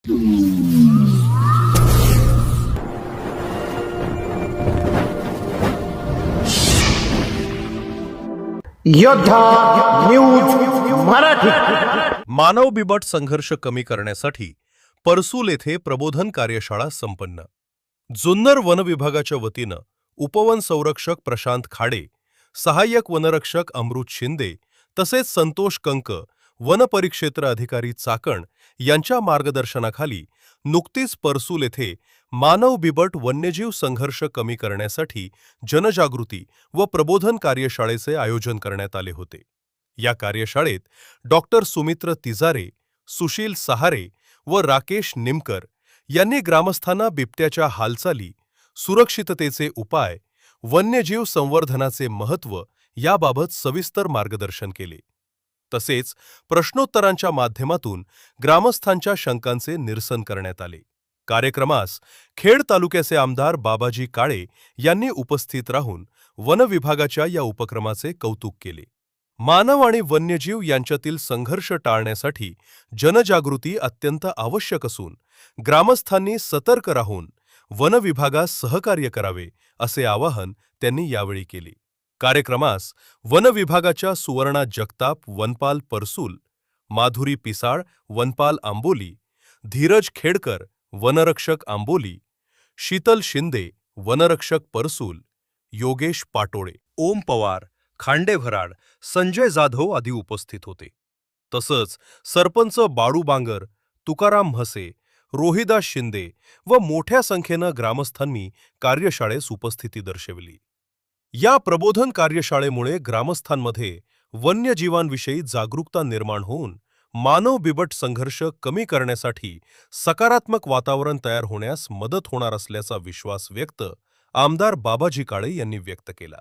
योद्धा न्यूज मराठी। मानव बिबट संघर्ष कमी करण्यासाठी परसूल येथे प्रबोधन कार्यशाळा संपन्न। जुन्नर वन विभागाच्या वतीनं उपवन संरक्षक प्रशांत खाडे, सहाय्यक वनरक्षक अमृत शिंदे तसेच संतोष कंक, वन परिक्षेत्र अधिकारी चाकण यांच्या मार्गदर्शनाखाली नुकतीच परसूल येथे मानव बिबट वन्यजीव संघर्ष कमी करण्यासाठी जनजागृती व प्रबोधन कार्यशाळेचे आयोजन करण्यात आले होते। या कार्यशाळेत डॉक्टर सुमित्र तिजारे, सुशील सहारे व राकेश निमकर यांनी ग्रामस्थांना बिबट्याच्या हालचाली, सुरक्षिततेचे उपाय, वन्यजीव संवर्धनाचे महत्त्व याबाबत सविस्तर मार्गदर्शन केले। तसेच प्रश्नोत्तरांच्या माध्यमातून ग्रामस्थांच्या शंकांचे निरसन करण्यात आले। कार्यक्रमास खेड तालुक्याचे आमदार बाबाजी काळे यांनी उपस्थित राहून वन विभागाच्या या उपक्रमाचे कौतुक केले। मानव आणि वन्यजीव यांच्यातील संघर्ष टाळण्यासाठी जनजागृती अत्यंत आवश्यक असून ग्रामस्थांनी सतर्क राहून वन विभागास सहकार्य करावे असे आवाहन त्यांनी यावेळी केले। कार्यक्रमास वन विभागाच्या सुवर्णा जगताप, वनपाल परसूल, माधुरी पिसाळ, वनपाल आंबोली, धीरज खेडकर, वनरक्षक आंबोली, शीतल शिंदे, वनरक्षक परसूल, योगेश पाटोळे, ओम पवार, खांडे भराड, संजय जाधव आदी उपस्थित होते। तसंच सरपंच बाळू बांगर, तुकाराम म्हसे, रोहिदास शिंदे व मोठ्या संख्येनं ग्रामस्थांनी कार्यशाळेस उपस्थिती दर्शवली। या प्रबोधन कार्यशाळेमुळे ग्रामस्थांमध्ये वन्यजीवांविषयी जागरूकता निर्माण होऊन मानव बिबट संघर्ष कमी करण्यासाठी सकारात्मक वातावरण तयार होण्यास मदत होणार असल्याचा विश्वास आमदार बाबाजी काळे यांनी व्यक्त केला।